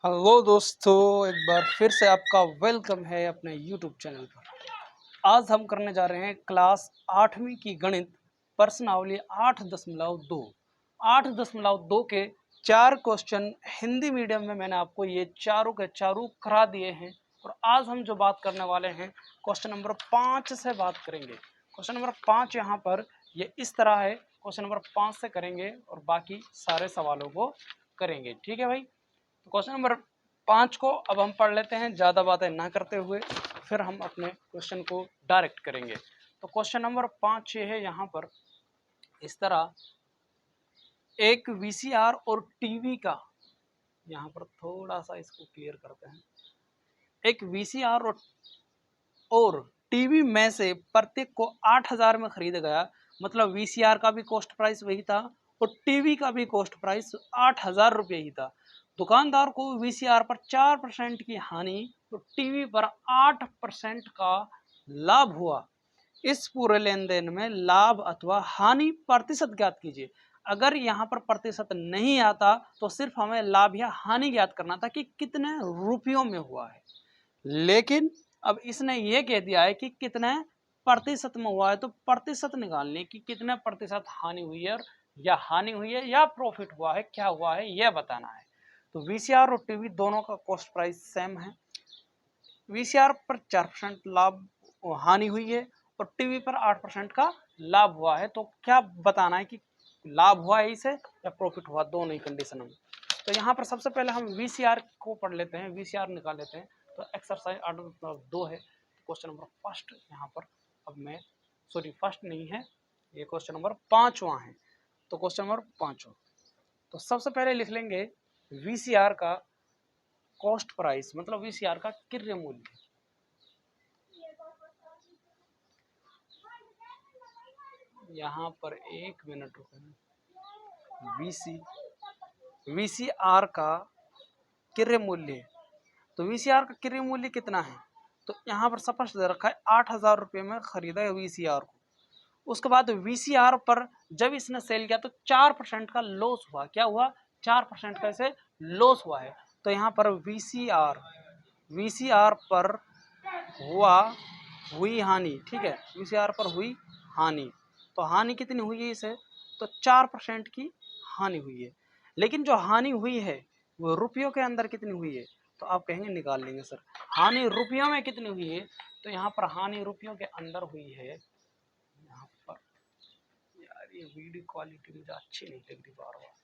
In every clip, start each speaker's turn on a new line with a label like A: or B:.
A: Hello दोस्तों, एक बार फिर से आपका वेलकम है अपने यूट्यूब चैनल पर। आज हम करने जा रहे हैं क्लास 8वीं की गणित प्रश्नावली 8.2। 8.2 के 4 क्वेश्चन हिंदी मीडियम में मैंने आपको ये चारों के चारों करा दिए हैं। और आज हम जो बात करने वाले हैं क्वेश्चन नंबर 5 से बात करेंगे। क्वेश्चन नंबर 5 यहाँ पर ये इस तरह है। क्वेश्चन नंबर 5 से करेंगे और बाकी सारे सवालों को करेंगे। ठीक है भाई। तो क्वेश्चन नंबर 5 को अब हम पढ़ लेते हैं, ज़्यादा बातें ना करते हुए, फिर हम अपने क्वेश्चन को डायरेक्ट करेंगे। तो क्वेश्चन नंबर 5 ये है यहाँ पर इस तरह, एक वीसीआर और टीवी का, यहाँ पर थोड़ा सा इसको क्लियर करते हैं। एक वीसीआर और टीवी में से प्रत्येक को 8,000 में खरीदा गया। मतलब वीसीआर का भी कॉस्ट प्राइस वही था और टीवी का भी कॉस्ट प्राइस 8,000 रुपये ही था। दुकानदार को वीसीआर पर 4% की हानि और टीवी पर 8% का लाभ हुआ। इस पूरे लेन देन में लाभ अथवा हानि प्रतिशत ज्ञात कीजिए। अगर यहाँ पर प्रतिशत नहीं आता तो सिर्फ हमें लाभ या हानि ज्ञात करना था कि कितने रुपयों में हुआ है। लेकिन अब इसने ये कह दिया है कि कितने प्रतिशत में हुआ है, तो प्रतिशत निकालने की कितने प्रतिशत हानि हुई है या हानि हुई है या प्रॉफिट हुआ है, क्या हुआ है यह बताना है। तो वीसीआर और टीवी दोनों का कॉस्ट प्राइस सेम है। वीसीआर पर 4% लाभ हानि हुई है और टीवी पर 8% का लाभ हुआ है। तो क्या बताना है कि लाभ हुआ है इसे या प्रॉफिट हुआ, दोनों ही कंडीशन में। तो यहाँ पर सबसे पहले हम वीसीआर को पढ़ लेते हैं, वीसीआर निकाल लेते हैं। तो एक्सरसाइज 8.2 है। क्वेश्चन नंबर फर्स्ट यहाँ पर, अब मैं फर्स्ट नहीं है, ये क्वेश्चन नंबर 5वां है। तो क्वेश्चन नंबर 5वां, तो सबसे पहले लिख लेंगे वीसीआर का कॉस्ट प्राइस, मतलब वीसीआर का क्रय मूल्य। यहाँ पर 1 मिनट रुके। वीसीआर का क्रय मूल्य, तो वीसीआर का क्रय मूल्य कितना है? तो यहाँ पर स्पष्ट दे रखा है 8,000 रुपये में खरीदा है वीसीआर को। उसके बाद वीसीआर पर जब इसने सेल किया तो 4% का लॉस हुआ। क्या हुआ? 4% का इसे लॉस हुआ है। तो यहाँ पर वीसीआर पर हुई हानि। ठीक है, वीसीआर पर हुई हानि। तो हानि कितनी हुई है इसे? तो 4% की हानि हुई है। लेकिन जो हानि हुई है वो रुपयों के अंदर कितनी हुई है? तो आप कहेंगे निकाल लेंगे सर, हानि रुपयों में कितनी हुई है? तो यहाँ पर हानि रुपयों के अंदर हुई है। यहाँ पर यार ये वीडियो क्वालिटी मुझे अच्छी नहीं लग रही बार बार।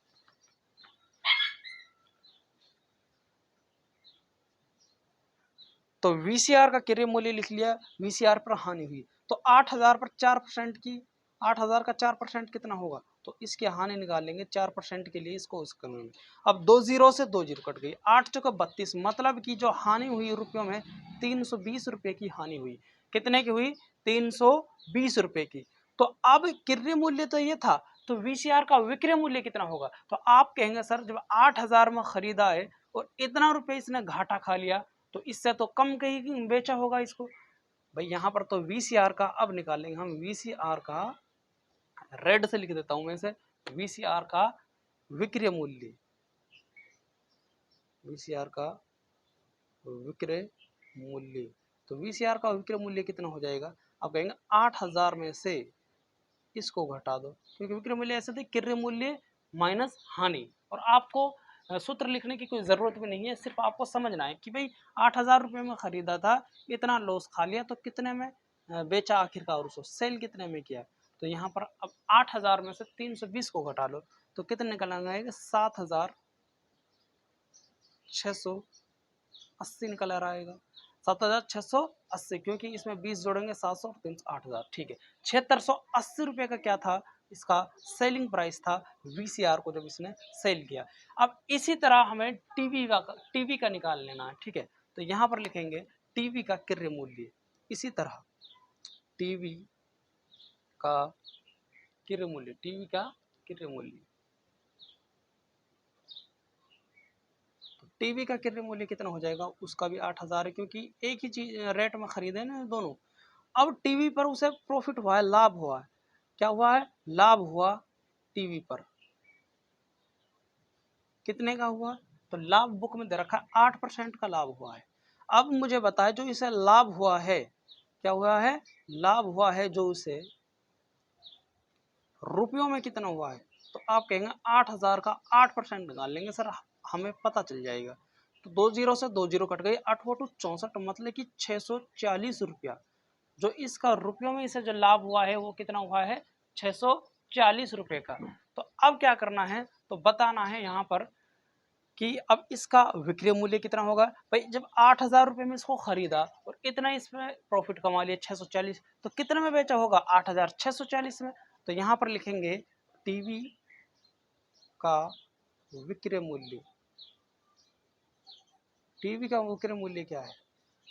A: तो वीसीआर का क्रय मूल्य लिख लिया, वीसीआर पर हानि हुई। तो 8,000 पर 4% की, 8,000 का 4% कितना होगा? तो इसकी हानि निकाल लेंगे 4% के लिए, इसको इस करने में। अब 2 जीरो से 2 जीरो कट गई, 8 चौका 32, मतलब कि जो हानि हुई रुपयों में 320 रुपये की हानि हुई। कितने की हुई? 320 रुपये की। तो अब क्रय मूल्य तो ये था, तो वीसीआर का विक्रय मूल्य कितना होगा? तो आप कहेंगे सर जब 8,000 में खरीदा है और इतना रुपये इसने घाटा खा लिया तो इससे तो कम कहीं बेचा होगा इसको। भाई यहाँ पर तो वीसीआर का अब निकालेंगे हम, वीसीआर का रेड से लिख देता हूं मैं इसे, वीसीआर का विक्रय मूल्य, वीसीआर का विक्रय मूल्य। तो वीसीआर का विक्रय मूल्य कितना हो जाएगा? आप कहेंगे 8,000 में से इसको घटा दो, क्योंकि विक्रय मूल्य ऐसे थे क्रय मूल्य माइनस हानि। और आपको सूत्र लिखने की कोई ज़रूरत भी नहीं है, सिर्फ आपको समझना है कि भाई 8,000 रुपये में खरीदा था, इतना लॉस खा लिया, तो कितने में बेचा आखिरकार, उसको सेल कितने में किया। तो यहाँ पर अब 8,000 में से 320 को घटा लो तो कितने निकल आएगा? 7,680 निकल आ आएगा। 7,680, क्योंकि इसमें 20 जोड़ेंगे 700 और 300 8,000। ठीक है, 7,680 रुपये का क्या था? इसका सेलिंग प्राइस था वीसीआर को जब इसने सेल किया। अब इसी तरह हमें टीवी का निकाल लेना है। ठीक है, तो यहाँ पर लिखेंगे टीवी का क्रय मूल्य। इसी तरह टीवी का क्रय मूल्य, टीवी का क्रय मूल्य, टीवी का क्रय मूल्य कितना हो जाएगा? उसका भी 8,000 है, क्योंकि एक ही चीज रेट में खरीदे ना दोनों। अब टीवी पर उसे प्रॉफिट हुआ है, लाभ हुआ है। क्या हुआ है? लाभ हुआ टीवी पर। कितने का हुआ? तो लाभ बुक में दे रखा है 8% का लाभ हुआ है। अब मुझे बताए जो इसे लाभ हुआ है, क्या हुआ है, लाभ हुआ है जो उसे रुपयों में कितना हुआ है, तो आप कहेंगे 8,000 का 8% निकाल लेंगे सर, हमें पता चल जाएगा। तो 2 जीरो से 2 जीरो कट गई, 8 बटू 64, मतलब कि 640 रुपया। जो इसका रुपयों में इसे जो लाभ हुआ है वो कितना हुआ है, 640 रुपये का। तो अब क्या करना है, तो बताना है यहाँ पर कि अब इसका विक्रय मूल्य कितना होगा। भाई जब 8,000 रुपये में इसको खरीदा और इतना इसमें प्रॉफिट कमा लिया 640, तो कितने में बेचा होगा, 8,640 में। तो यहाँ पर लिखेंगे टीवी का विक्रय मूल्य। टीवी का विक्रय मूल्य क्या है,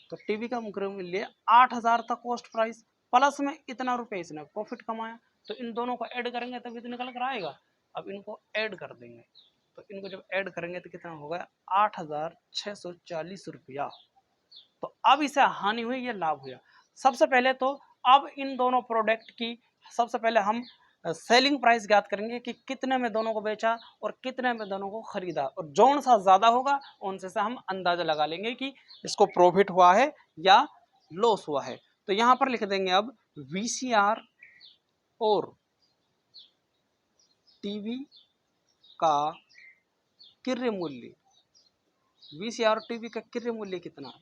A: तो टीवी का विक्रय मूल्य 8,000 था कॉस्ट प्राइस, प्लस में इतना रुपए इसने प्रॉफिट कमाया। तो इन दोनों को ऐड करेंगे तभी तो निकल कर आएगा। अब इनको ऐड कर देंगे, तो इनको जब ऐड करेंगे तो कितना होगा, 8,640 रुपया। तो अब इसे हानि हुई, ये लाभ हुआ। सबसे पहले तो अब इन दोनों प्रोडक्ट की सबसे पहले हम सेलिंग प्राइस ज्ञात करेंगे कि कितने में दोनों को बेचा और कितने में दोनों को खरीदा, और जौन सा ज्यादा होगा उनसे से हम अंदाजा लगा लेंगे कि इसको प्रॉफिट हुआ है या लॉस हुआ है। तो यहां पर लिख देंगे अब वीसीआर और टीवी का क्रय मूल्य, वीसीआर और टीवी का क्रय मूल्य कितना है।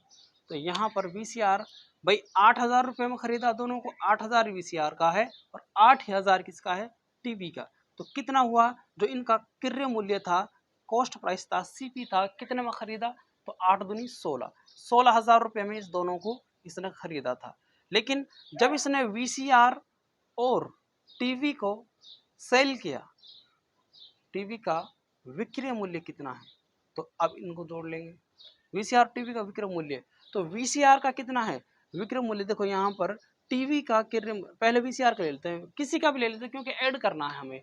A: तो यहाँ पर वीसीआर भाई 8,000 रुपये में खरीदा दोनों को, 8,000 वीसीआर का है और 8,000 किसका है, टीवी का। तो कितना हुआ, जो इनका क्रय मूल्य था, कॉस्ट प्राइस था, सीपी था, कितने में खरीदा, तो 8 दूनी 16, 16,000 रुपये में इस दोनों को इसने खरीदा था। लेकिन जब इसने वीसीआर और टीवी को सेल किया, टीवी का विक्रय मूल्य कितना है, तो अब इनको जोड़ लेंगे। वीसीआर टीवी का विक्रय मूल्य, तो वीसीआर का कितना है विक्रय मूल्य, देखो यहाँ पर टीवी का क्रय, पहले वीसीआर का ले लेते हैं, किसी का भी ले लेते हैं क्योंकि ऐड करना है हमें।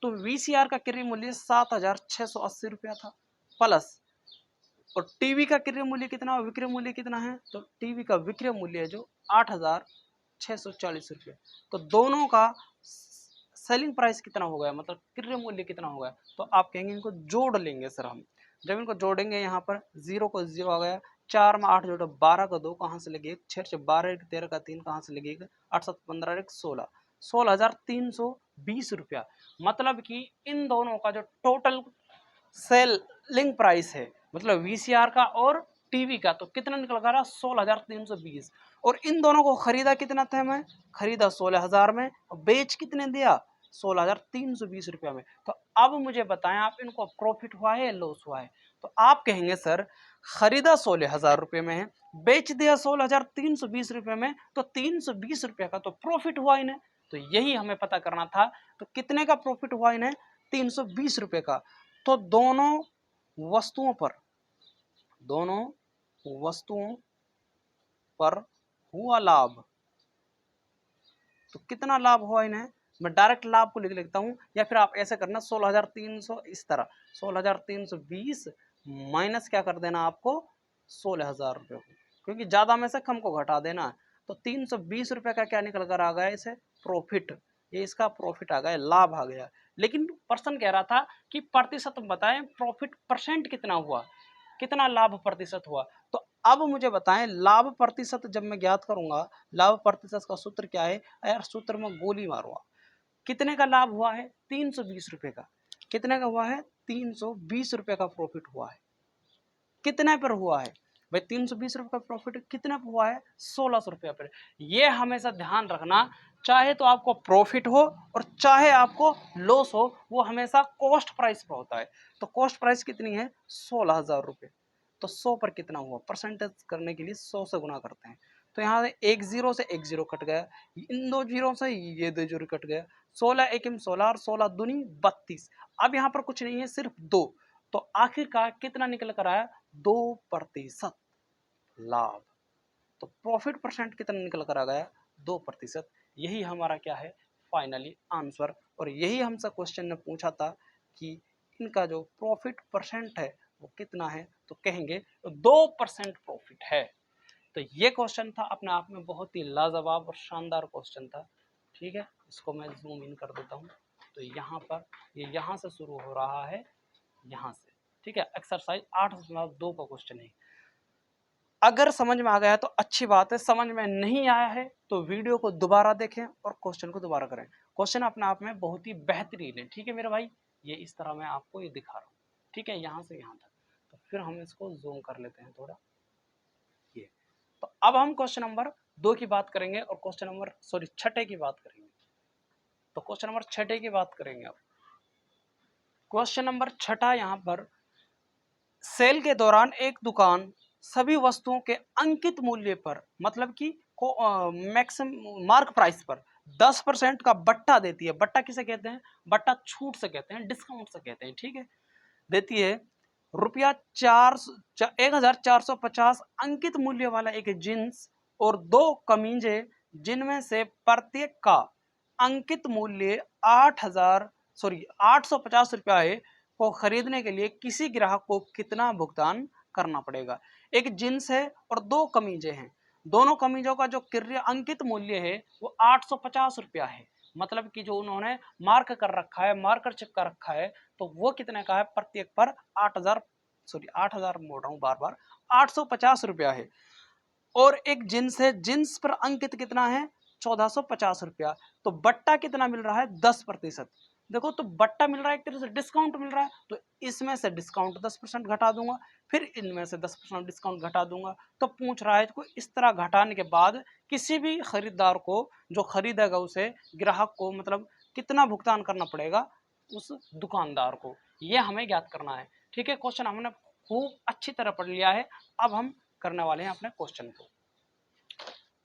A: तो वीसीआर का क्रय मूल्य 7,680 रुपया था, प्लस और टीवी का क्रय मूल्य कितना, विक्रय मूल्य कितना है, तो टीवी का विक्रय मूल्य है जो 8,640 रुपये। तो दोनों का सेलिंग प्राइस कितना हो गया, मतलब क्रय मूल्य कितना हो गया, तो आप कहेंगे इनको जोड़ लेंगे सर हम। जब इनको जोड़ेंगे यहाँ पर जीरो को जीरो आ गया, 4 में 8 जोड़ो 12 का 2 कहाँ से लगेगा, 6 से 12 13 का 3 कहाँ से लगेगा, 8 7 15 16, 16,320 रुपया। मतलब कि इन दोनों का जो टोटल सेलिंग प्राइस है, मतलब वीसीआर का और टीवी का, तो कितना निकल गया, 16,320। और इन दोनों को खरीदा कितना था, मैं खरीदा 16,000 में, बेच कितने दिया, 16,320 रुपया में। तो अब मुझे बताएं आप, इनको प्रॉफिट हुआ है या लॉस हुआ है, तो आप कहेंगे सर खरीदा 16,000 रुपये में है, बेच दिया 16,320 रुपये में, तो 320 रुपये का तो प्रॉफिट हुआ इन्हें। तो यही हमें पता करना था, तो कितने का प्रॉफिट हुआ इन्हें, 320 रुपये का। तो दोनों वस्तुओं पर हुआ लाभ, तो कितना लाभ हुआ इन्हें, मैं डायरेक्ट लाभ को लिख लेता हूं, या फिर आप ऐसे करना 16,300, इस तरह 16,320 माइनस क्या कर देना आपको 16,000 रुपये को, क्योंकि ज्यादा में से कम को घटा देना है। तो 320 रुपये का क्या निकल कर आ गया, इसे प्रॉफिट, ये इसका प्रॉफिट आ गया, लाभ आ गया। लेकिन पर्सन कह रहा था कि प्रतिशत बताएं, प्रॉफिट परसेंट कितना हुआ, कितना लाभ प्रतिशत हुआ। तो अब मुझे बताएं लाभ प्रतिशत जब मैं ज्ञात करूंगा, लाभ प्रतिशत का सूत्र क्या है, यार सूत्र में गोली मारूंगा। कितने का लाभ हुआ है, 320 रुपये का, कितने का हुआ है, 320 रुपये का प्रॉफिट हुआ है। कितने पर हुआ है भाई, 320 रुपये का प्रॉफिट कितने पर हुआ है, 1,600 रुपये पर। ये हमेशा ध्यान रखना, चाहे तो आपको प्रॉफिट हो और चाहे आपको लॉस हो, वो हमेशा कॉस्ट प्राइस पर होता है। तो कॉस्ट प्राइस कितनी है, 16,000 रुपये। तो 100 पर कितना हुआ, परसेंटेज करने के लिए 100 से गुना करते हैं। तो यहाँ से एक जीरो से एक जीरो कट गया, इन दो जीरो से ये दो जीरो कट गया, 16 एक 16 और 16 दूनी 32। अब यहाँ पर कुछ नहीं है, सिर्फ दो। तो आखिरकार कितना निकल कर आया, 2% लाभ। तो प्रॉफिट परसेंट कितना निकल कर आ गया, 2%। यही हमारा क्या है, फाइनली आंसर। और यही हमसे क्वेश्चन ने पूछा था कि इनका जो प्रॉफिट परसेंट है वो कितना है, तो कहेंगे 2% प्रॉफिट है। तो ये क्वेश्चन था अपने आप में बहुत ही लाजवाब और शानदार क्वेश्चन था। ठीक है, इसको मैं जूम इन कर देता हूँ। तो यहाँ पर ये यहाँ से शुरू हो रहा है, यहाँ से। ठीक है, एक्सरसाइज 8.2 का क्वेश्चन है। अगर समझ में आ गया है तो अच्छी बात है, समझ में नहीं आया है तो वीडियो को दोबारा देखें और क्वेश्चन को दोबारा करें। क्वेश्चन अपने आप में बहुत ही बेहतरीन है, ठीक है मेरे भाई। ये इस तरह मैं आपको ये दिखा रहा हूँ, ठीक है, यहाँ से यहाँ तक। तो फिर हम इसको जूम कर लेते हैं थोड़ा, ये। तो अब हम क्वेश्चन नंबर 2 की बात करेंगे और क्वेश्चन नंबर छठे की बात करेंगे। तो क्वेश्चन नंबर छठे की बात करेंगे अब। क्वेश्चन नंबर छठा यहाँ पर, सेल के दौरान एक दुकान सभी वस्तुओं के अंकित मूल्य पर, मतलब कि मैक्सिमम मार्क प्राइस पर 10% का बट्टा देती है। बट्टा किसे कहते हैं? बट्टा छूट से कहते हैं, डिस्काउंट से कहते हैं, ठीक है। देती है रुपया 1450 अंकित मूल्य वाला एक जींस और 2 कमीजें, जिनमें से प्रत्येक का अंकित मूल्य 850 रुपया है, को खरीदने के लिए किसी ग्राहक को कितना भुगतान करना पड़ेगा। एक जींस है और 2 कमीजें हैं, दोनों कमीजों का जो क्रय अंकित मूल्य है वो 850 रुपया है। मतलब कि जो उन्होंने मार्क कर रखा है, मार्कर चिपका रखा है, तो वो कितने का है? प्रत्येक पर 8000 मोड़ रहा हूँ बार बार, 850 रुपया है। और एक जींस है, जींस पर अंकित कितना है? 1450 रुपया। तो बट्टा कितना मिल रहा है? 10%। देखो, तो बट्टा मिल रहा है, एक तरह से डिस्काउंट मिल रहा है, तो इसमें से डिस्काउंट 10% घटा दूंगा, फिर इनमें से 10% डिस्काउंट घटा दूंगा। तो पूछ रहा है तो इस तरह घटाने के बाद किसी भी खरीदार को, जो खरीदेगा उसे, ग्राहक को, मतलब कितना भुगतान करना पड़ेगा उस दुकानदार को, ये हमें ज्ञात करना है, ठीक है। क्वेश्चन हमने खूब अच्छी तरह पढ़ लिया है। अब हम करने वाले हैं अपने क्वेश्चन को।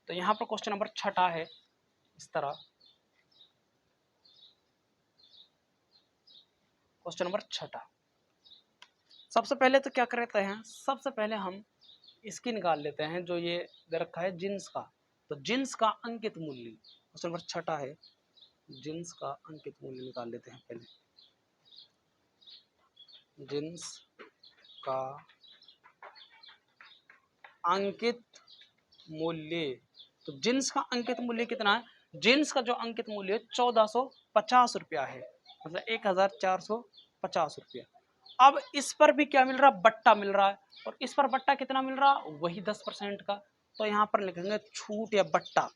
A: तो यहाँ पर क्वेश्चन नंबर छठा है इस तरह। क्वेश्चन नंबर छठा, सबसे पहले तो क्या करते हैं, सबसे पहले हम इसकी निकाल लेते हैं, जो ये दे रखा है जींस का। तो जींस का अंकित मूल्य, क्वेश्चन नंबर छठा है, जींस का अंकित मूल्य निकाल लेते हैं पहले। जींस का अंकित मूल्य, तो जींस का अंकित मूल्य कितना है? जींस का जो अंकित मूल्य 1450 रुपया है, मतलब 1450 रुपया। अब इस पर भी क्या मिल रहा? बट्टा मिल रहा है, और इस पर बट्टा कितना मिल रहा? वही 10% का। तो यहाँ पर लिखेंगे छूट या बट्टा,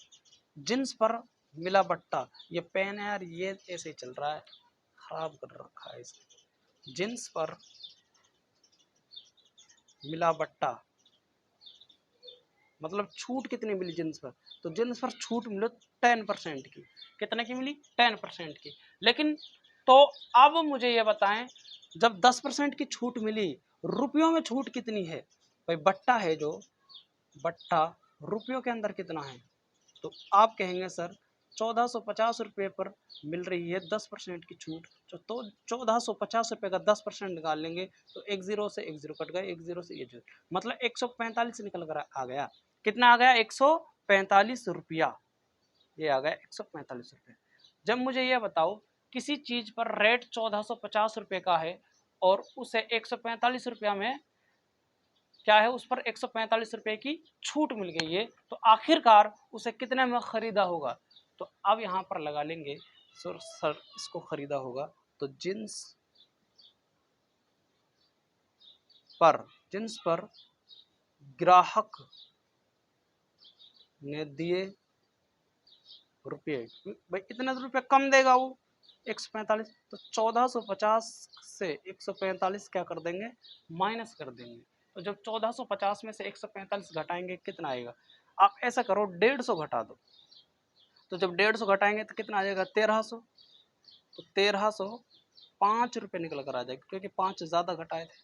A: जींस पर मिला बट्टा। ये पेन है यार, ये ऐसे ही चल रहा है, खराब कर रखा है इसने। जींस पर मिला बट्टा, मतलब छूट कितनी मिली जींस पर? तो जींस पर छूट मिली 10% की। कितने की मिली? 10% की। लेकिन तो अब मुझे ये बताएं, जब 10% की छूट मिली, रुपयों में छूट कितनी है? भाई बट्टा है जो, बट्टा रुपयों के अंदर कितना है? तो आप कहेंगे सर 1450 रुपये पर मिल रही है 10% की छूट, तो 1450 रुपये का 10% निकाल लेंगे, तो एक जीरो से एक जीरो कट गए, एक जीरो से ये जीरो, मतलब 145 निकल कर आ गया। कितना आ गया? 145 रुपया, ये आ गया 145 रुपये। जब मुझे ये बताओ, किसी चीज पर रेट 1450 रुपये का है और उसे 145 रुपया में क्या है, उस पर 145 रुपये की छूट मिल गई है, तो आखिरकार उसे कितने में खरीदा होगा? तो अब यहाँ पर लगा लेंगे सर इसको खरीदा होगा, तो जींस पर ग्राहक ने दिए रुपये, भाई इतने रुपये कम देगा वो, 145। तो 1450 से 145 क्या कर देंगे? माइनस कर देंगे। तो जब 1450 में से 145 घटाएंगे, कितना आएगा? आप ऐसा करो, 150 घटा दो। तो जब 150 घटाएंगे तो कितना आ जाएगा? 1300। तो 1300 5 रुपये निकल कर आ जाएगा, क्योंकि 5 ज़्यादा घटाए थे।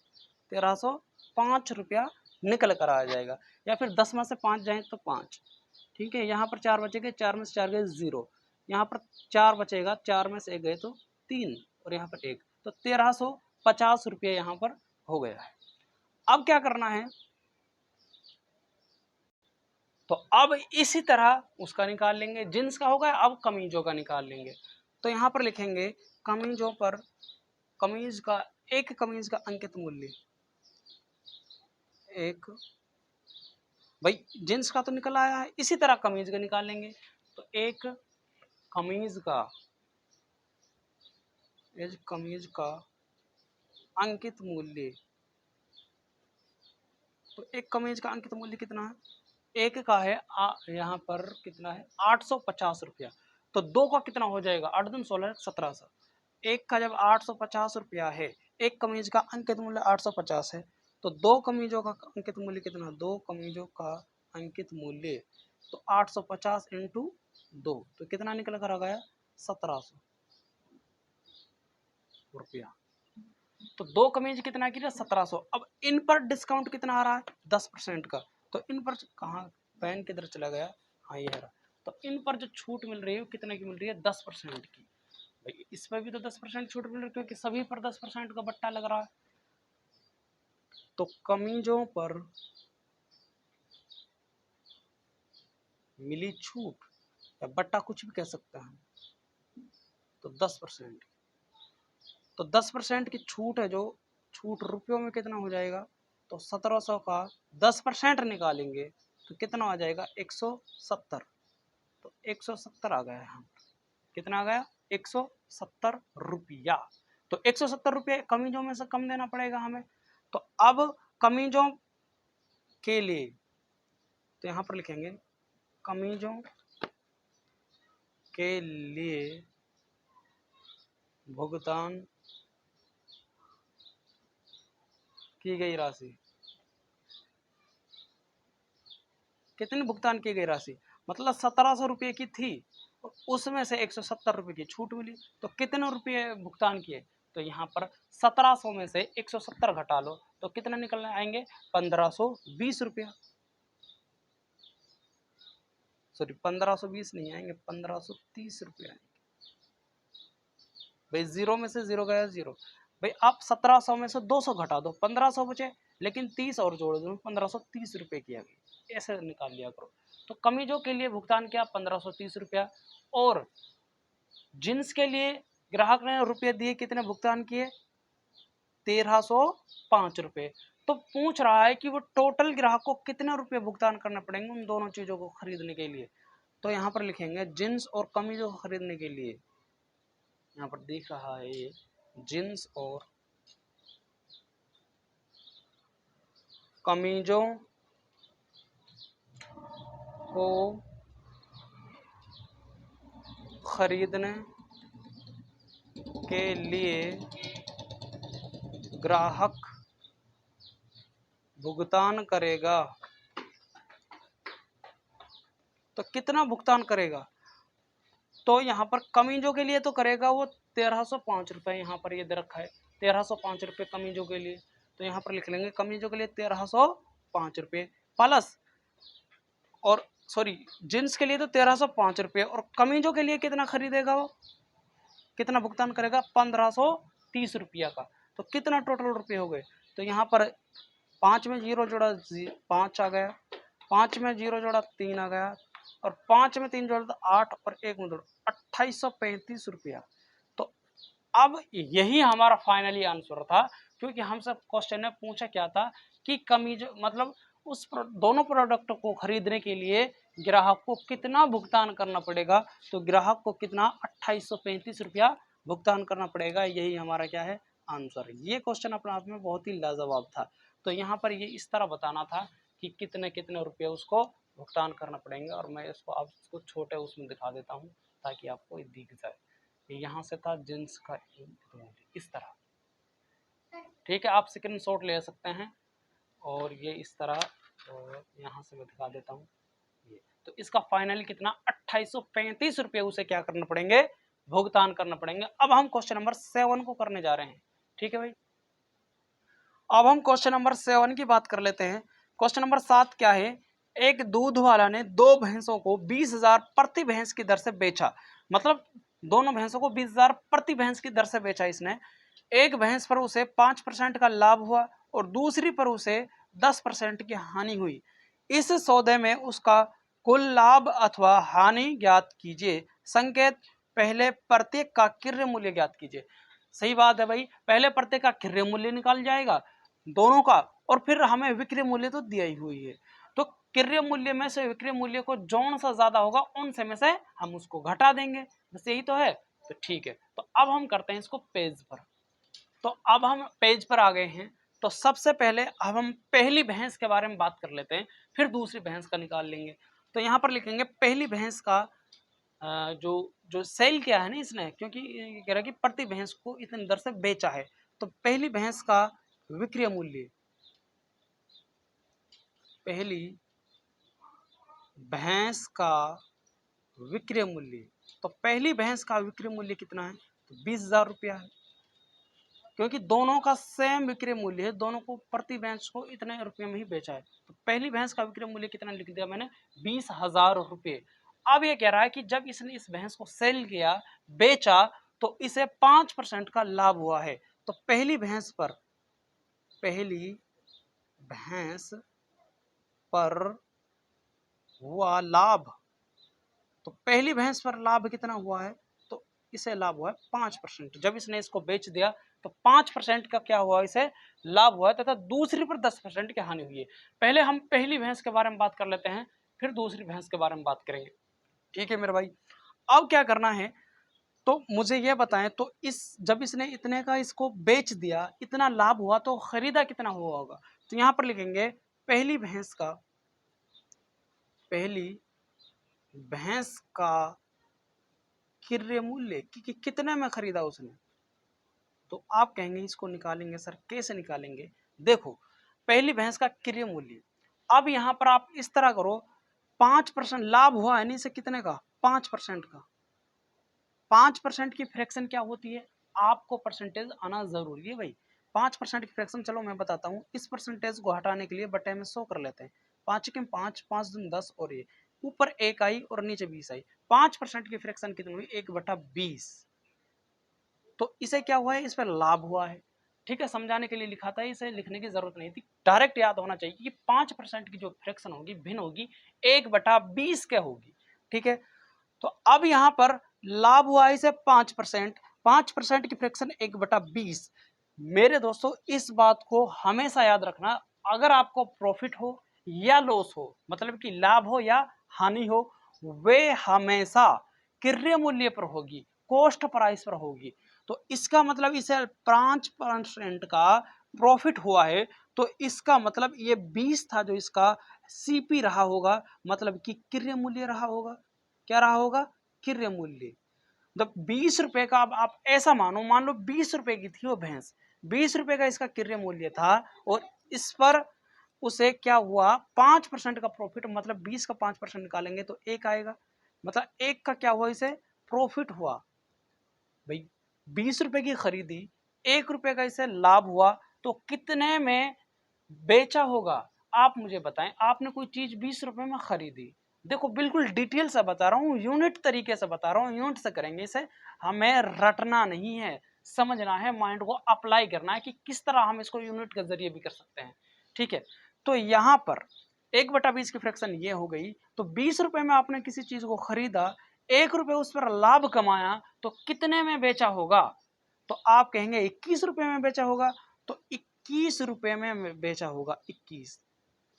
A: 1305 रुपया निकल कर आ जाएगा, या फिर 10 में से 5 जाए तो 5, ठीक है। यहाँ पर 4 बचेंगे, 4 में से 4 गए 0, यहाँ पर 4 बचेगा, 4 में से 1 गए तो 3, और यहाँ पर 1, तो 1350 रुपये यहाँ पर हो गया है। अब क्या करना है? तो अब इसी तरह उसका निकाल लेंगे, जींस का होगा। अब कमीजों का निकाल लेंगे। तो यहाँ पर लिखेंगे कमीजों पर, कमीज का, एक कमीज का अंकित मूल्य, एक, भाई जींस का तो निकल आया है, इसी तरह कमीज का निकाल लेंगे। तो एक कमीज का, कमीज का अंकित मूल्य, तो एक कमीज का अंकित मूल्य कितना है, एक का है यहाँ पर कितना है 850 रुपया, तो दो का कितना हो जाएगा 8 दूनी 16 1700। एक का जब 850 रुपया है, एक कमीज का अंकित मूल्य 850 है, तो दो कमीजों का अंकित मूल्य कितना, दो कमीजों का अंकित मूल्य तो 850 इंटू 2 तो कितना निकल कर आ गया 1700 रुपया। तो दो कमीज कितना की 1700। अब इन पर डिस्काउंट कितना आ रहा है 10% का, तो इन पर कहाँ पेन किधर चला गया, हाँ ये रहा। तो इन पर जो छूट मिल रही है कितने की मिल रही है 10% की। भाई इस पर भी तो 10% छूट मिल रही है क्योंकि सभी पर 10% का बट्टा लग रहा है। तो कमीजों पर मिली छूट या बट्टा कुछ भी कह सकते हैं, तो 10%। तो 10% की छूट है, जो छूट रुपयों में कितना हो जाएगा, तो 1700 का 10% निकालेंगे तो कितना आ जाएगा 170। तो 170 आ गया यहाँ, कितना आ गया 170 रुपया। तो 170 रुपये कमीजों में से कम देना पड़ेगा हमें। तो अब कमीजों के लिए तो यहाँ पर लिखेंगे कमीजों के लिए भुगतान की गई राशि, कितनी भुगतान की गई राशि, मतलब 1700 रुपये की थी, उसमें से 170 रुपये की छूट मिली, तो कितने रुपये भुगतान किए, तो यहाँ पर 1700 में से 170 घटा लो तो कितने निकल आएंगे 1520 रुपया। सॉरी 1520 नहीं आएंगे, 1530 रुपये आएंगे। भाई जीरो में से जीरो गया जीरो। भाई आप 1700 में से 200 घटा दो 1500 बचे, लेकिन 30 और जोड़ दो 1530 रुपये की आ गई, ऐसे निकाल लिया करो। तो कमीजों के लिए भुगतान किया 1530 रुपया, और जींस के लिए ग्राहक ने रुपये दिए, कितने भुगतान किए 1305 रुपये। तो पूछ रहा है कि वो टोटल ग्राहक को कितने रुपये भुगतान करने पड़ेंगे उन दोनों चीजों को खरीदने के लिए। तो यहाँ पर लिखेंगे जींस और कमीजों को खरीदने के लिए, यहाँ पर दिख रहा है ये जींस और कमीजों को खरीदने के लिए ग्राहक भुगतान करेगा, तो कितना भुगतान करेगा, तो यहाँ पर कमीजों के लिए तो करेगा वो 1305 रुपये, यहाँ पर ये दे रखा है 1305 रुपये कमीजों के लिए। तो यहाँ पर लिख लेंगे कमीजों के लिए 1305 रुपये प्लस, और सॉरी जींस के लिए तो 1305 रुपये, और कमीजों के लिए कितना खरीदेगा वो, कितना भुगतान करेगा 1530 रुपया का। तो कितना टोटल रुपये हो गए, तो यहाँ पर 5 में जीरो जोड़ा 5 आ गया, 5 में जीरो जोड़ा 3 आ गया, और 5 में 3 जोड़ा 8, और 1 में जोड़ा 2835 रुपया। तो अब यही हमारा फाइनली आंसर था, क्योंकि हमसे क्वेश्चन में पूछा क्या था कि कमीज मतलब उस दोनों प्रोडक्ट को खरीदने के लिए ग्राहक को कितना भुगतान करना पड़ेगा, तो ग्राहक को कितना 2835 रुपया भुगतान करना पड़ेगा। यही हमारा क्या है आंसर। ये क्वेश्चन अपने आप में बहुत ही लाजवाब था। तो यहाँ पर ये इस तरह बताना था कि कितने कितने रुपये उसको भुगतान करना पड़ेंगे, और मैं इसको आपको छोटे उसमें दिखा देता हूँ ताकि आपको दिख जाए। यहाँ से था जींस का इस तरह, ठीक है, आप स्क्रीन शॉट ले सकते हैं, और ये इस तरह, और यहाँ से मैं दिखा देता हूँ ये। तो इसका फाइनली कितना 2835 रुपये उसे क्या करना पड़ेंगे, भुगतान करना पड़ेंगे। अब हम क्वेश्चन नंबर 7 को करने जा रहे हैं, ठीक है भाई। अब हम क्वेश्चन नंबर 7 की बात कर लेते हैं। क्वेश्चन नंबर 7 क्या है, एक दूध वाला ने दो भैंसों को 20,000 प्रति भैंस की दर से बेचा, मतलब दोनों भैंसों को 20,000 प्रति भैंस की दर से बेचा इसने। एक भैंस पर उसे 5% का लाभ हुआ और दूसरी पर उसे 10% की हानि हुई। इस सौदे में उसका कुल लाभ अथवा हानि ज्ञात कीजिए। संकेत, पहले प्रत्येक का क्रय मूल्य ज्ञात कीजिए। सही बात है भाई, पहले प्रत्येक का क्रय मूल्य निकाल जाएगा दोनों का, और फिर हमें विक्रय मूल्य तो दिया ही हुई है, तो क्रय मूल्य में से विक्रय मूल्य को जौन सा ज्यादा होगा उन से में से हम उसको घटा देंगे, बस यही तो है। तो ठीक है, तो अब हम करते हैं इसको पेज पर। तो अब हम पेज पर आ गए हैं, तो सबसे पहले अब हम पहली भैंस के बारे में बात कर लेते हैं, फिर दूसरी भैंस का निकाल लेंगे। तो यहाँ पर लिखेंगे पहली भैंस का जो जो सेल किया है ना इसने, क्योंकि ये कह रहा है कि प्रति भैंस को इतनी दर से बेचा है। तो पहली भैंस का विक्रय मूल्य, पहली भैंस का विक्रय मूल्य, तो पहली भैंस का विक्रय मूल्य कितना है? तो 20,000 रुपया है, क्योंकि दोनों का सेम विक्रय मूल्य है, दोनों को प्रति भैंस को इतने रुपये में ही बेचा है। तो पहली भैंस का विक्रय मूल्य कितना लिख दिया मैंने? 20,000 रुपये। अब ये कह रहा है कि जब इसने इस भैंस को सेल किया, बेचा, तो इसे 5% का लाभ हुआ है। तो पहली भैंस पर हुआ लाभ, तो पहली भैंस पर लाभ कितना हुआ है? तो इसे लाभ हुआ है 5%। जब इसने इसको बेच दिया तो 5% का क्या हुआ? इसे लाभ हुआ है, तथा दूसरी पर 10% की हानि हुई है। पहले हम पहली भैंस के बारे में बात कर लेते हैं, फिर दूसरी भैंस के बारे में बात करेंगे। ठीक है मेरे भाई, अब क्या करना है तो मुझे यह बताएं, तो जब इसने इतने का इसको बेच दिया, इतना लाभ हुआ, तो खरीदा कितना हुआ होगा? तो यहां पर लिखेंगे पहली भैंस का क्रय मूल्य कि कितने में खरीदा उसने। तो आप कहेंगे इसको निकालेंगे सर, कैसे निकालेंगे? देखो, पहली भैंस का क्रय मूल्य, अब यहां पर आप इस तरह करो, 5% लाभ हुआ है नहीं से कितने का? 5% का। 5% की फ्रैक्शन क्या होती है? आपको परसेंटेज आना जरूरी है भाई। 5% की फ्रैक्शन चलो मैं बताता हूँ। इस परसेंटेज को हटाने के लिए बटे में 100 कर लेते हैं। 5 के 5, 5 दूनी 10, और ये ऊपर 1 आई और नीचे 20 आई। 5% की फ्रैक्शन कितनी हुई? 1/20। तो इसे क्या हुआ है? इस पर लाभ हुआ है। ठीक है, समझाने के लिए लिखा था, इसे लिखने की जरूरत नहीं थी, डायरेक्ट याद होना चाहिए कि 5% की जो फ्रैक्शन होगी, भिन्न होगी, 1/20 क्या होगी। ठीक है, तो अब यहां पर लाभ हुआ है इसे 5%, 5% की फ्रैक्शन 1/20। मेरे दोस्तों, इस बात को हमेशा याद रखना, अगर आपको प्रॉफिट हो या लॉस हो, मतलब कि लाभ हो या हानि हो, वे हमेशा क्रय मूल्य पर होगी, कॉस्ट प्राइस पर होगी। तो इसका मतलब इसे 5% का प्रॉफिट हुआ है, तो इसका मतलब ये 20 था जो इसका सीपी रहा होगा, मतलब कि क्रय मूल्य रहा होगा। क्या रहा होगा? क्रय मूल्य। जब 20 रुपए का, अब आप ऐसा मानो, मान लो 20 रुपए की थी वो भैंस, 20 रुपए का इसका क्रय मूल्य था, और इस पर उसे क्या हुआ? 5% का प्रॉफिट, मतलब 20 का 5% निकालेंगे तो 1 आएगा, मतलब 1 का क्या हुआ? इसे प्रॉफिट हुआ भाई। 20 रुपए की खरीदी, 1 रुपए का इसे लाभ हुआ, तो कितने में बेचा होगा? आप मुझे बताएं। आपने कोई चीज 20 रुपए में खरीदी, देखो बिल्कुल डिटेल से बता रहा हूँ, यूनिट तरीके से बता रहा हूँ, यूनिट से करेंगे इसे, हमें रटना नहीं है, समझना है, माइंड को अप्लाई करना है कि किस तरह हम इसको यूनिट के जरिए भी कर सकते हैं। ठीक है, तो यहाँ पर 1/20 की फ्रैक्शन ये हो गई। तो 20 रुपए में आपने किसी चीज को खरीदा, 1 रुपए उस पर लाभ कमाया, तो कितने में बेचा होगा? तो आप कहेंगे 21 रुपए में बेचा होगा। तो 21 रुपए में बेचा होगा, 21,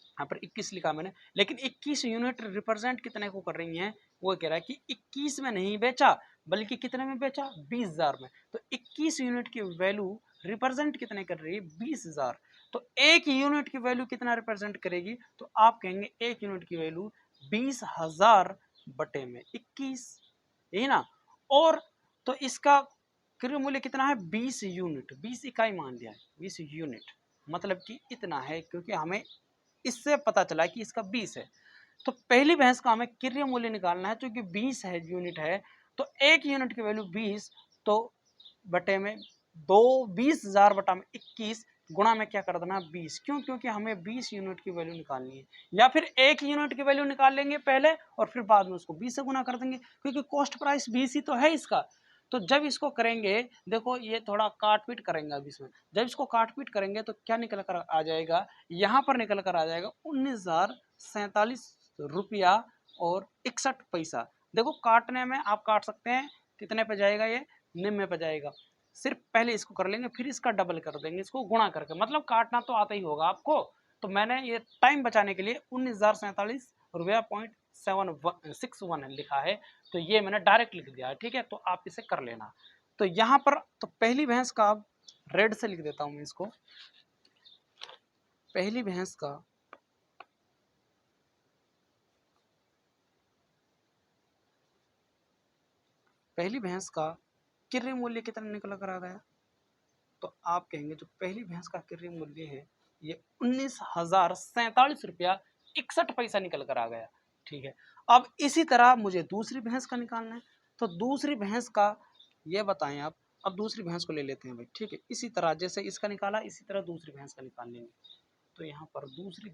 A: यहाँ पर 21 लिखा मैंने, लेकिन 21 यूनिट रिप्रेजेंट कितने को कर रही हैं? वो कह रहा है कि 21 में नहीं बेचा, बल्कि कितने में बेचा? 20,000 में। तो 21 यूनिट की वैल्यू रिप्रेजेंट कितने कर रही है? 20,000। तो एक यूनिट की वैल्यू कितना रिप्रेजेंट करेगी? तो आप कहेंगे एक यूनिट की वैल्यू 20,000 बटे में 21, यही ना। और तो इसका क्रय मूल्य कितना है? 20 यूनिट, 20 इकाई मान लिया है, 20 यूनिट, मतलब कि इतना है, क्योंकि हमें इससे पता चला कि इसका 20 है। तो पहली भैंस का हमें क्रय मूल्य निकालना है, क्योंकि 20 है, यूनिट है, तो एक यूनिट की वैल्यू 20, तो बटे में 20,000 बटा में 21, गुणा में क्या कर देना? 20। क्यों? क्योंकि हमें 20 यूनिट की वैल्यू निकालनी है, या फिर एक यूनिट की वैल्यू निकाल लेंगे पहले, और फिर बाद में उसको 20 से गुना कर देंगे, क्योंकि कॉस्ट प्राइस 20 ही तो है इसका। तो जब इसको करेंगे, देखो ये थोड़ा काट पीट करेंगे अब इसमें, जब इसको काट पीट करेंगे तो क्या निकल कर आ जाएगा? यहाँ पर निकल कर आ जाएगा 19,047 रुपया और 61 पैसा। देखो काटने में आप काट सकते हैं, कितने पे जाएगा? ये 90 पे जाएगा। सिर्फ पहले इसको कर लेंगे, फिर इसका डबल कर देंगे, इसको गुणा करके, मतलब काटना तो आता ही होगा आपको। तो मैंने ये टाइम बचाने के लिए 19,047 रुपया पॉइंट 761 लिखा है, तो ये मैंने डायरेक्ट लिख दिया है। ठीक है, तो आप इसे कर लेना। तो यहाँ पर तो पहली भैंस का अब रेड से लिख देता हूँ मैं इसको, पहली भैंस का क्रय मूल्य कितना निकल कर आ गया, तो आप कहेंगे जो पहली भैंस का क्रय मूल्य है ये 19,047 रुपया 61 पैसा निकल कर आ गया। ठीक है, अब इसी तरह मुझे दूसरी भैंस का निकालना है, तो दूसरी भैंस का ये बताएं आप। अब दूसरी भैंस को ले लेते हैं भाई। ठीक है, इसी तरह जैसे इसका निकाला इसी तरह दूसरी भैंस का निकाल लेंगे। तो यहाँ पर दूसरी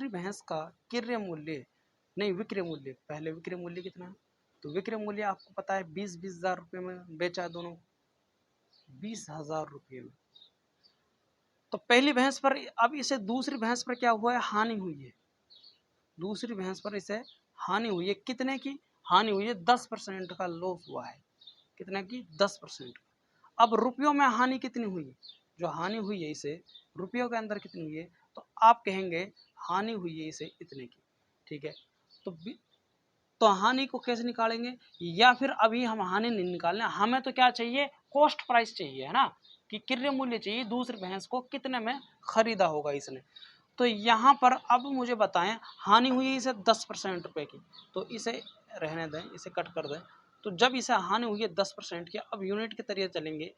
A: भैंस का क्रय मूल्य नहीं विक्रय मूल्य, पहले विक्रय मूल्य कितना है, तो विक्रय मूल्य आपको पता है 20,000 रुपये में बेचा है दोनों, 20,000 रुपये में। तो पहली भैंस पर, अब इसे दूसरी भैंस पर क्या हुआ है, हानि हुई है। दूसरी भैंस पर इसे हानि हुई है, कितने की हानि हुई है, 10% का लॉस हुआ है। कितने की, 10%। अब रुपयों में हानि कितनी हुई, जो हानि हुई है इसे रुपयों के अंदर कितनी हुई है, तो आप कहेंगे हानि हुई है इसे इतने की। ठीक है, तो हानि को कैसे निकालेंगे, या फिर अभी हम हानि नहीं निकालने, हमें तो क्या चाहिए, कॉस्ट प्राइस चाहिए, है ना, कि क्रय मूल्य चाहिए दूसरी भैंस को कितने में खरीदा होगा इसने। तो यहाँ पर अब मुझे बताएं, हानि हुई है इसे 10% रुपए की, तो इसे रहने दें, इसे कट कर दें। तो जब इसे हानि हुई है 10% की, अब यूनिट के तरीके चलेंगे।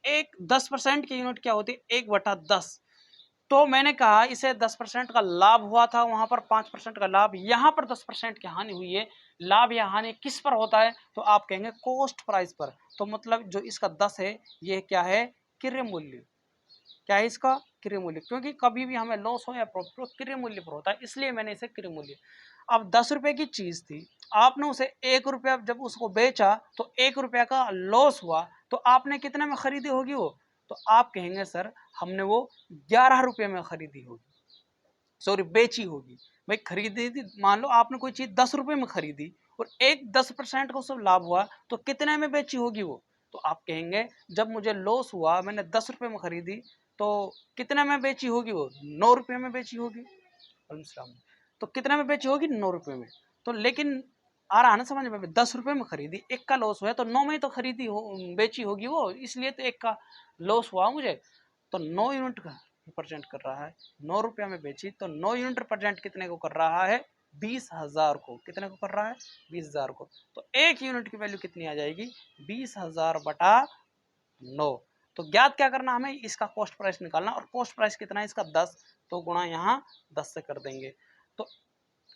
A: एक 10% की यूनिट क्या होती है, 1/10। तो मैंने कहा इसे 10% का लाभ हुआ था, वहां पर 5% का लाभ, यहां पर 10% की हानि हुई है। लाभ या हानि किस पर होता है, तो आप कहेंगे कॉस्ट प्राइस पर। तो मतलब जो इसका 10 है ये क्या है, क्रय मूल्य। क्या है इसका, क्रय मूल्य, क्योंकि कभी भी हमें लॉस हो या प्रॉफिट हो क्रय मूल्य पर होता है, इसलिए मैंने इसे क्रय मूल्य। अब 10 रुपए की चीज थी, आपने उसे 1 रुपया जब उसको बेचा तो 1 रुपया का लॉस हुआ, तो आपने कितने में खरीदी होगी वो, तो आप कहेंगे सर हमने वो 11 रुपये में खरीदी होगी, सॉरी बेची होगी। भाई खरीदी थी, मान लो आपने कोई चीज 10 रुपये में खरीदी और एक 10% का उसमें लाभ हुआ, तो कितने में बेची होगी वो, तो आप कहेंगे जब मुझे लॉस हुआ मैंने 10 रुपये में खरीदी, तो कितने में बेची होगी वो, 9 रुपये में बेची होगी। तो कितने में बेची होगी, 9 रुपये में। तो लेकिन आ रहा है ना समझ में, 10 रुपये में खरीदी, एक का लॉस हुआ तो 9 में ही तो खरीदी हो, बेची होगी वो, इसलिए तो एक का लॉस हुआ मुझे। तो 9 यूनिट का रिप्रेजेंट कर रहा है, 9 रुपया में बेची, तो 9 यूनिट रिप्रेजेंट कितने को कर रहा है, 20,000 को। कितने को कर रहा है, 20,000 को। तो एक यूनिट की वैल्यू कितनी आ जाएगी, 20,000/9। तो ज्ञात क्या करना हमें, इसका कॉस्ट प्राइस निकालना, और कॉस्ट प्राइस कितना है इसका 10, तो गुणा यहाँ 10 से कर देंगे। तो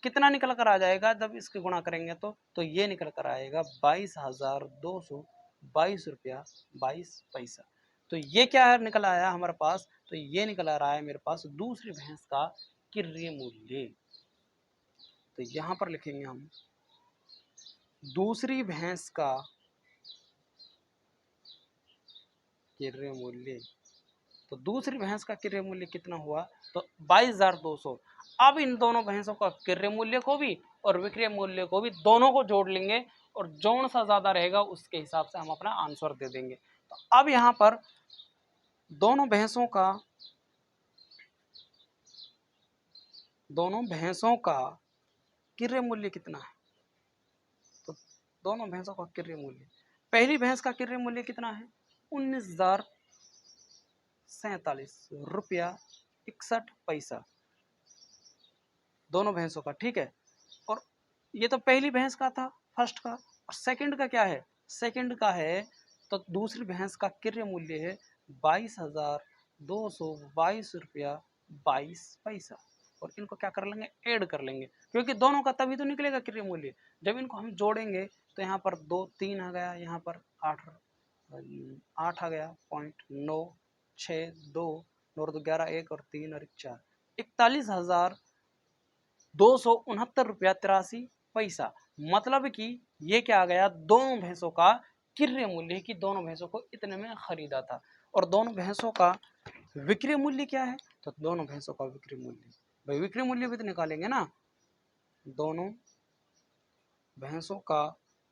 A: कितना निकल कर आ जाएगा जब इसके गुणा करेंगे, तो ये निकल कर आएगा 22,222 रुपया 22 पैसा। तो ये क्या निकल आया हमारे पास, तो ये निकल आ रहा है मेरे पास दूसरी भैंस का क्रय मूल्य। तो यहाँ पर लिखेंगे हम दूसरी भैंस का क्रय मूल्य। तो दूसरी भैंस का क्रय मूल्य कितना हुआ, तो 22,200। अब इन दोनों भैंसों का क्रय मूल्य को भी और विक्रय मूल्य को भी दोनों को जोड़ लेंगे, और जोड़ सा ज्यादा रहेगा उसके हिसाब से हम अपना आंसर दे देंगे। तो अब यहाँ पर दोनों भैंसों का क्रय मूल्य कितना है, तो दोनों भैंसों का क्रय मूल्य, पहली भैंस का क्रय मूल्य कितना है, 19,047 रुपया 61 पैसा, दोनों भैंसों का। ठीक है, और ये तो पहली भैंस का था, फर्स्ट का, और सेकंड का क्या है, सेकंड का है, तो दूसरी भैंस का क्रय मूल्य है 22,222 रुपया 22 पैसा। और इनको क्या कर लेंगे, ऐड कर लेंगे, क्योंकि दोनों का तभी तो निकलेगा क्रय मूल्य, जब इनको हम जोड़ेंगे। तो यहाँ पर 2 3 आ गया, यहाँ पर 8 आ गया, 0.9 6 2 और 2 11 1 और 3 और 4 41,269 रुपया 83 पैसा। मतलब कि ये क्या आ गया, दोनों भैंसों का क्रय मूल्य कि दोनों भैंसों को इतने में खरीदा था। और दोनों भैंसों का विक्रय मूल्य क्या है, तो दोनों भैंसों का विक्रय मूल्य, भाई विक्रय मूल्य भी तो निकालेंगे ना। दोनों भैंसों का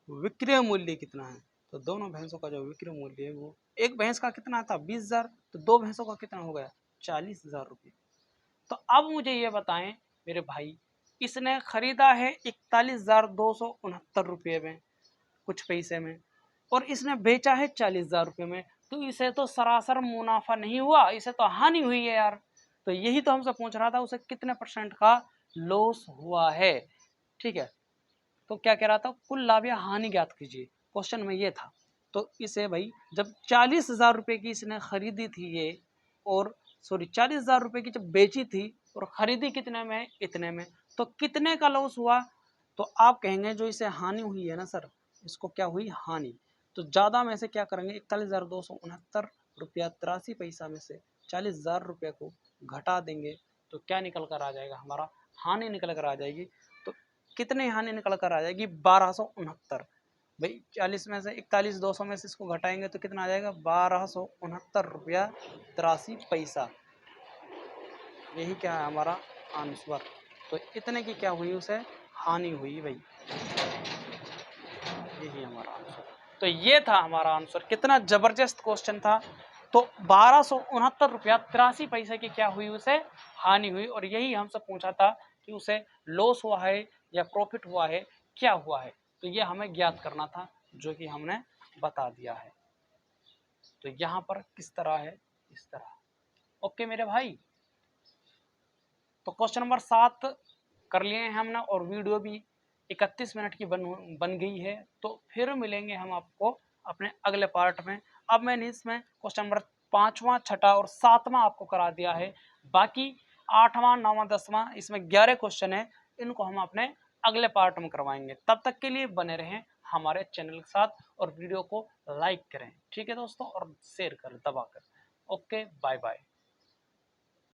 A: विक्रय मूल्य कितना है, तो दोनों भैंसों का जो विक्रय मूल्य है वो, एक भैंस का कितना था 20,000, तो दो भैंसों का कितना हो गया 40,000 रुपये। तो अब मुझे ये बताएं मेरे भाई, इसने खरीदा है 41,269 रुपये में कुछ पैसे में, और इसने बेचा है 40,000 रुपये में, तो इसे तो सरासर मुनाफा नहीं हुआ, इसे तो हानि हुई है यार। तो यही तो हमसे पूछ रहा था उसे कितने % का लॉस हुआ है। ठीक है, तो क्या कह रहा था, कुल लाभ या हानि ज्ञात कीजिए, क्वेश्चन में ये था। तो इसे भाई जब 40,000 रुपये की इसने खरीदी थी ये, और सॉरी 40,000 रुपये की जब बेची थी और खरीदी कितने में, इतने में, तो कितने का लॉस हुआ। तो आप कहेंगे जो इसे हानि हुई है ना सर, इसको क्या हुई, हानि। तो ज़्यादा में से क्या करेंगे, 41,269 रुपया 83 पैसा में से 40,000 रुपये को घटा देंगे, तो क्या निकल कर आ जाएगा, हमारा हानि निकल कर आ जाएगी। तो कितने हानि निकल कर आ जाएगी, 1269। भाई 40 में से 41,200 में से इसको घटाएंगे तो कितना आ जाएगा, 1269 रुपया 83 पैसा। यही क्या है, हमारा आंसर। तो इतने की क्या हुई, उसे हानि हुई भाई, यही हमारा आंसर। तो ये था हमारा आंसर। कितना जबरदस्त क्वेश्चन था। तो 1269 रुपया 83 पैसे की क्या हुई, उसे हानि हुई, और यही हमसे पूछा था कि उसे लॉस हुआ है या प्रॉफिट हुआ है, क्या हुआ है। तो ये हमें ज्ञात करना था, जो कि हमने बता दिया है। तो यहाँ पर किस तरह है, इस तरह। ओके मेरे भाई, तो क्वेश्चन नंबर 7 कर लिए हैं हमने, और वीडियो भी 31 मिनट की बन गई है। तो फिर मिलेंगे हम आपको अपने अगले पार्ट में। अब मैंने इसमें क्वेश्चन नंबर 5वां, 6ठा और 7वां आपको करा दिया है। बाकी 8वां, 9वां, 10वां, इसमें 11 क्वेश्चन है, इनको हम अपने अगले पार्ट में करवाएंगे। तब तक के लिए बने रहें हमारे चैनल के साथ, और वीडियो को लाइक करें, ठीक है दोस्तों, और शेयर करें दबाकर। Okay, bye bye.